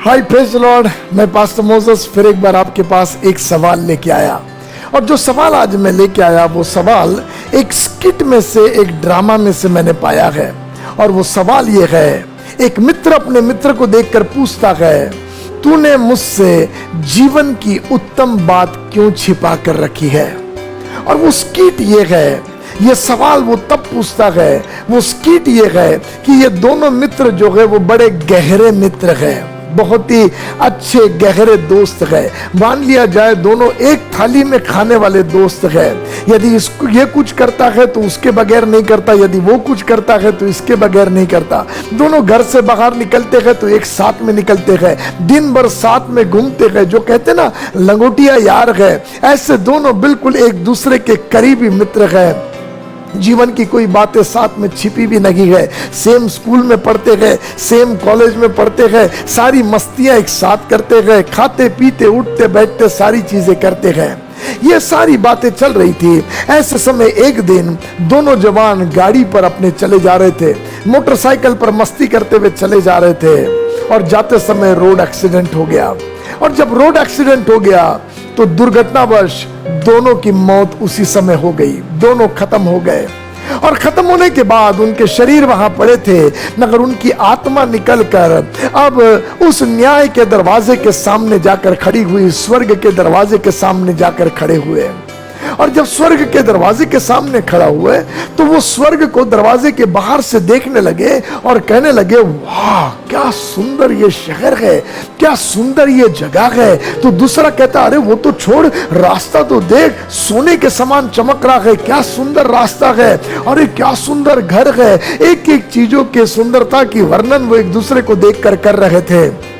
हाय praise Lord, मैं pastor Moses फिर एक बार आपके पास एक सवाल लेके आया। और जो सवाल आज मैं लेके आया वो सवाल एक स्किट में से, एक ड्रामा में से मैंने पाया है। और वो सवाल ये है, एक मित्र अपने मित्र को देखकर पूछता है, तूने मुझसे जीवन की उत्तम बात क्यों छिपा कर रखी है। और वो स्किट ये है, ये सवाल वो तब पूछता है, वो स्किट ये है कि ये दोनों मित्र जो है वो बड़े गहरे मित्र हैं, बहुत ही अच्छे गहरे दोस्त है। मान लिया जाए दोनों एक थाली में खाने वाले दोस्त है। यदि इसको ये कुछ करता है तो उसके बगैर नहीं करता, यदि वो कुछ करता है तो इसके बगैर नहीं करता। दोनों घर से बाहर निकलते हैं तो एक साथ में निकलते हैं, दिन भर साथ में घूमते हैं। जो कहते ना लंगोटिया यार है, ऐसे दोनों बिल्कुल एक दूसरे के करीबी मित्र है। जीवन की कोई बातें साथ में छिपी भी नहीं है। सेम स्कूल में पढ़ते हैं, सेम कॉलेज में पढ़ते हैं, सारी मस्तियां एक साथ करते हैं, खाते पीते उठते बैठते सारी चीजें करते हैं। ये सारी बातें चल रही थी। ऐसे समय एक दिन दोनों जवान गाड़ी पर अपने चले जा रहे थे, मोटरसाइकिल पर मस्ती करते हुए चले जा रहे थे। और जाते समय रोड एक्सीडेंट हो गया। और जब रोड एक्सीडेंट हो गया तो दुर्घटनावश दोनों की मौत उसी समय हो गई, दोनों खत्म हो गए। और खत्म होने के बाद उनके शरीर वहां पड़े थे, मगर उनकी आत्मा निकलकर अब उस न्याय के दरवाजे के सामने जाकर खड़ी हुई, स्वर्ग के दरवाजे के सामने जाकर खड़े हुए। और जब स्वर्ग के दरवाजे के सामने खड़ा हुए तो वो स्वर्ग को दरवाजे के बाहर से देखने लगे और कहने लगे, वाह क्या सुंदर ये शहर है, क्या सुंदर ये जगह है। तो दूसरा कहता, अरे वो तो छोड़, रास्ता तो देख, सोने के समान चमक रहा है, क्या सुंदर रास्ता है, अरे क्या सुंदर घर है। एक एक चीजों के सुंदरता की वर्णन वो एक दूसरे को देखकर कर रहे थे।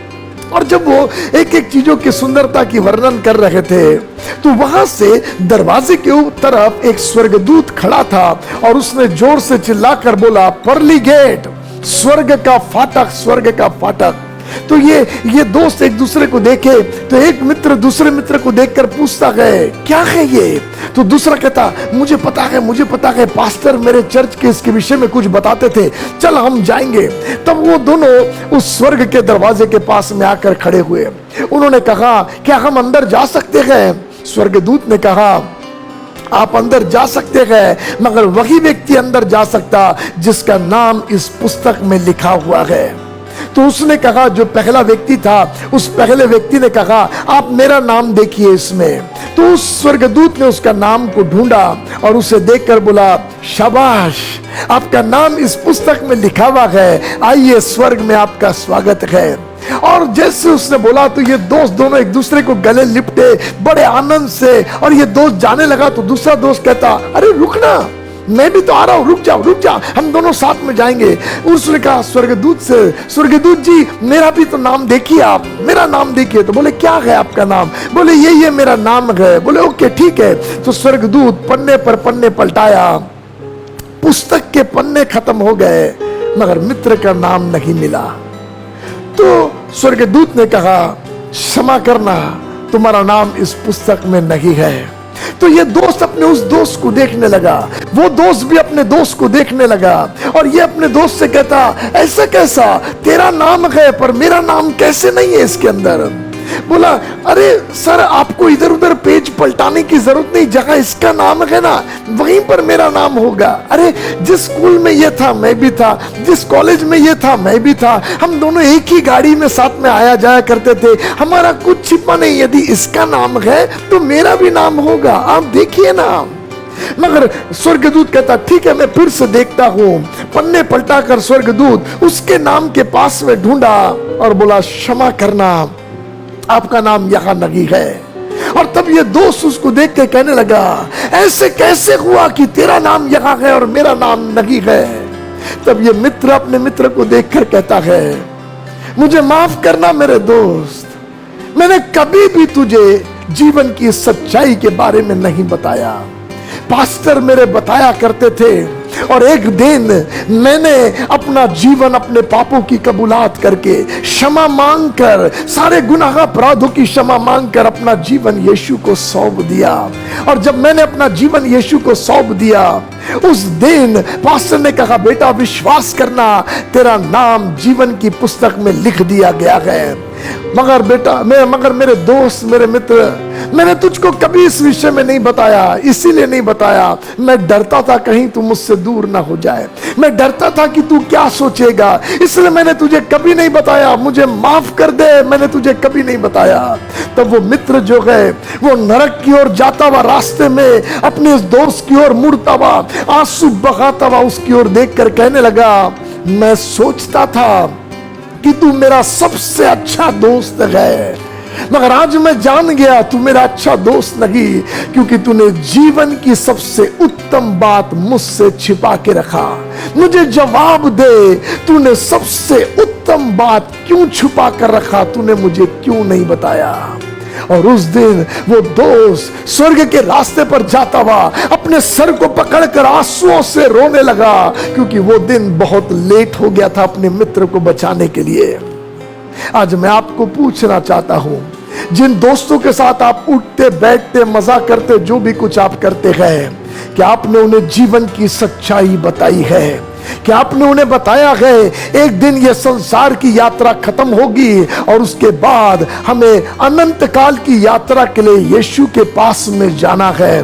और जब वो एक एक चीजों की सुंदरता की वर्णन कर रहे थे तो वहां से दरवाजे के तरफ एक स्वर्गदूत खड़ा था और उसने जोर से चिल्लाकर बोला, परली गेट, स्वर्ग का फाटक, स्वर्ग का फाटक। तो ये दोस्त एक दूसरे को देखे तो एक मित्र दूसरे मित्र को देखकर पूछता है, क्या है ये। तो दूसरा कहता, मुझे पता है, पास्टर मेरे चर्च के इसके विषय में कुछ बताते थे, चल हम जाएंगे। तब वो दोनों उस स्वर्ग के दरवाजे के पास में आकर खड़े हुए। उन्होंने कहा, क्या हम अंदर जा सकते हैं। स्वर्गदूत ने कहा, आप अंदर जा सकते हैं, मगर वही व्यक्ति अंदर जा सकता जिसका नाम इस पुस्तक में लिखा हुआ है। तो उसने कहा, जो पहला व्यक्ति था, उस पहले व्यक्ति ने कहा, आप मेरा नाम देखिए इसमें। तो उस स्वर्गदूत ने उसका नाम को ढूंढा और उसे देखकर बोला, शाबाश, आपका नाम इस पुस्तक में लिखा हुआ है, आइए स्वर्ग में आपका स्वागत है। और जैसे उसने बोला तो ये दोस्त दोनों एक दूसरे को गले लिपटे बड़े आनंद से। और ये दोस्त जाने लगा तो दूसरा दोस्त कहता, अरे रुकना, मैं भी तो आ रहा हूं, रुक जा, हम दोनों साथ में जाएंगे। उसने कहा स्वर्गदूत से, स्वर्गदूत जी मेरा भी तो नाम देखिए, आप मेरा नाम देखिए। तो बोले, क्या है आपका नाम। बोले, ये मेरा नाम है। बोले, ओके ठीक है। तो स्वर्गदूत पन्ने पर पन्ने पलटाया, पुस्तक के पन्ने खत्म हो गए, मगर मित्र का नाम नहीं मिला। तो स्वर्गदूत ने कहा, क्षमा करना, तुम्हारा नाम इस पुस्तक में नहीं है। तो ये दोस्त अपने उस दोस्त को देखने लगा, वो दोस्त भी अपने दोस्त को देखने लगा। और ये अपने दोस्त से कहता, ऐसा कैसा, तेरा नाम है पर मेरा नाम कैसे नहीं है इसके अंदर। बोला, अरे सर आपको इधर उधर पेज पलटाने की जरूरत नहीं, जहां इसका नाम है ना वहीं पर मेरा नाम होगा। अरे जिस स्कूल में ये था मैं भी था, जिस कॉलेज में ये था मैं भी था, हम दोनों एक ही गाड़ी में साथ में आया जाया करते थे, हमारा कुछ छिपा नहीं। यदि इसका नाम है तो मेरा भी नाम होगा, आप देखिए ना। मगर स्वर्गदूत कहता, ठीक है मैं फिर से देखता हूं। पन्ने पलटाकर स्वर्गदूत उसके नाम के पास में ढूंढा और बोला, क्षमा करना, आपका नाम यहां नहीं है। और तब ये दोस्त उसको देख के कहने लगा, ऐसे कैसे हुआ कि तेरा नाम यहां है और मेरा नाम नहीं है। तब ये मित्र अपने मित्र को देखकर कहता है, मुझे माफ करना मेरे दोस्त, मैंने कभी भी तुझे जीवन की सच्चाई के बारे में नहीं बताया। पास्टर मेरे बताया करते थे और एक दिन मैंने अपना जीवन अपने पापों की कबूलात करके क्षमा मांगकर, सारे गुनाह अपराधों की क्षमा मांगकर अपना जीवन यीशु को सौंप दिया। और जब मैंने अपना जीवन यीशु को सौंप दिया, उस दिन पास्टर ने कहा, बेटा विश्वास करना, तेरा नाम जीवन की पुस्तक में लिख दिया गया है। मगर बेटा, मगर मेरे दोस्त, मेरे मित्र, मैंने तुझको कभी इस विषय में नहीं बताया। इसीलिए नहीं बताया, मैं डरता था कहीं तू मुझसे दूर ना हो जाए, मैं डरता था कि तू क्या सोचेगा, इसलिए मैंने तुझे कभी नहीं बताया। मुझे माफ कर दे, मैंने तुझे कभी नहीं बताया। तब वो मित्र जो है, वो नरक की ओर जाता हुआ रास्ते में अपने इस दोस्त की ओर मुड़ता हुआ, आंसू बहाता हुआ उसकी ओर देखकर कहने लगा, मैं सोचता था कि तू मेरा सबसे अच्छा दोस्त है, मगर आज मैं जान गया तू मेरा अच्छा दोस्त नहीं, क्योंकि तूने जीवन की सबसे उत्तम बात मुझसे छिपा के रखा। मुझे जवाब दे, तूने सबसे उत्तम बात क्यों छुपा कर रखा? तूने मुझे क्यों नहीं बताया? और उस दिन वो दोस्त स्वर्ग के रास्ते पर जाता हुआ अपने सर को पकड़कर आंसुओं से रोने लगा, क्योंकि वो दिन बहुत लेट हो गया था अपने मित्र को बचाने के लिए। आज मैं आपको पूछना चाहता हूं, जिन दोस्तों के साथ आप उठते बैठते मजा करते, जो भी कुछ आप करते हैं, क्या आपने उन्हें जीवन की सच्चाई बताई है? क्या आपने उन्हें बताया है एक दिन ये संसार की यात्रा खत्म होगी और उसके बाद हमें अनंत काल की यात्रा के लिए यीशु के पास में जाना है?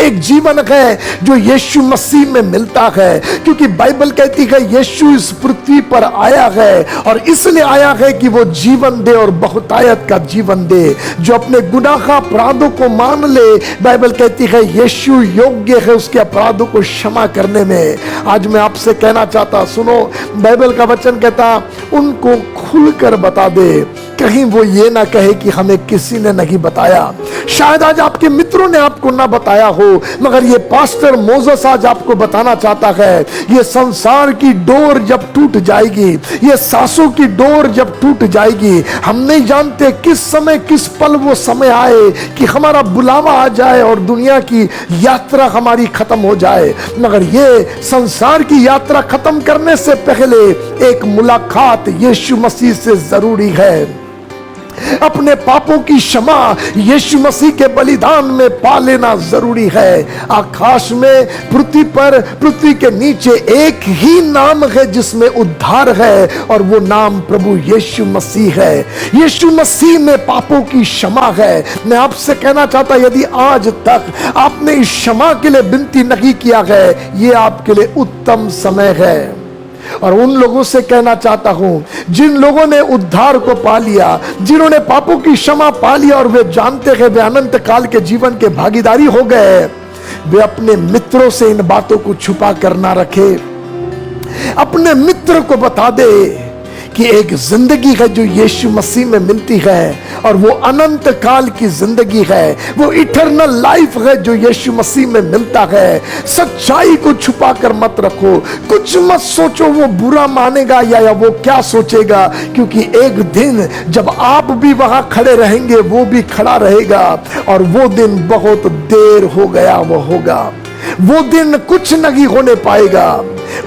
एक जीवन है जो यीशु मसीह में मिलता है, क्योंकि बाइबल कहती है यीशु इस पृथ्वी पर आया है और इसलिए आया है कि वो जीवन दे और बहुतायत का जीवन दे। जो अपने गुनाह अपराधों को मान ले, बाइबल कहती है यीशु योग्य है उसके अपराधों को क्षमा करने में। आज मैं आपसे कहना चाहता, सुनो, बाइबल का वचन कहता, उनको खुलकर बता दे, कहीं वो ये ना कहे कि हमें किसी ने नहीं बताया। शायद आज आपके मित्रों ने आपको ना बताया हो, मगर ये पास्टर मोसेस आज आपको बताना चाहता है, ये संसार की डोर जब टूट जाएगी, ये सांसों की डोर जब टूट जाएगी, हम नहीं जानते किस समय किस पल वो समय आए कि हमारा बुलावा आ जाए और दुनिया की यात्रा हमारी खत्म हो जाए। मगर ये संसार की यात्रा खत्म करने से पहले एक मुलाकात यीशु मसीह से जरूरी है। अपने पापों की क्षमा यीशु मसीह के बलिदान में पा लेना जरूरी है। आकाश में, पृथ्वी पर, पृथ्वी के नीचे एक ही नाम है जिसमें उद्धार है, और वो नाम प्रभु यीशु मसीह है। यीशु मसीह में पापों की क्षमा है। मैं आपसे कहना चाहता, यदि आज तक आपने इस क्षमा के लिए विनती नहीं किया है, ये आपके लिए उत्तम समय है। और उन लोगों से कहना चाहता हूं जिन लोगों ने उद्धार को पा लिया, जिन्होंने पापों की क्षमा पा लिया और वे जानते हैं वे अनंत काल के जीवन के भागीदारी हो गए, वे अपने मित्रों से इन बातों को छुपा कर ना रखे। अपने मित्र को बता दे कि एक जिंदगी है जो यीशु मसीह में मिलती है, और वो अनंत काल की जिंदगी है, वो इटर्नल लाइफ है जो यीशु मसीह में मिलता है। सच्चाई को छुपा कर मत रखो, कुछ मत सोचो वो बुरा मानेगा या वो क्या सोचेगा, क्योंकि एक दिन जब आप भी वहां खड़े रहेंगे, वो भी खड़ा रहेगा, और वो दिन बहुत देर हो गया वो होगा। वो दिन कुछ नहीं होने पाएगा।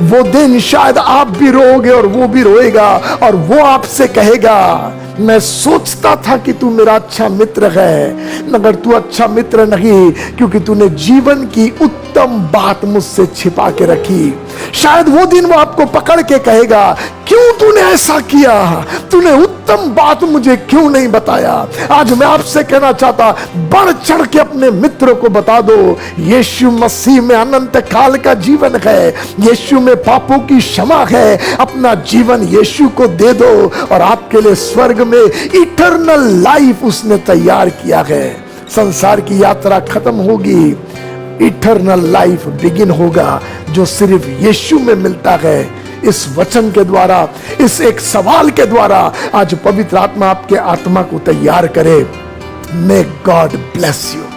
वो दिन शायद आप भी रोओगे और वो भी रोएगा, और वो आपसे कहेगा, मैं सोचता था कि तू मेरा अच्छा मित्र है, मगर तू अच्छा मित्र नहीं, क्योंकि तूने जीवन की उत्तम बात मुझसे छिपा के रखी। शायद वो दिन वो आपको पकड़ के कहेगा, क्यों तूने ऐसा किया, तूने उत्तम बात मुझे क्यों नहीं बताया। आज मैं आपसे कहना चाहता, बढ़ चढ़ के अपने मित्र को बता दो, यीशु मसीह में अनंत काल का जीवन है, यीशु में पापों की क्षमा है। अपना जीवन यीशु को दे दो, और आपके लिए स्वर्ग में इटर्नल लाइफ उसने तैयार किया है। संसार की यात्रा खत्म होगी, इटर्नल लाइफ बिगिन होगा, जो सिर्फ यीशु में मिलता है। इस वचन के द्वारा, इस एक सवाल के द्वारा आज पवित्र आत्मा आपके आत्मा को तैयार करे। May God bless you.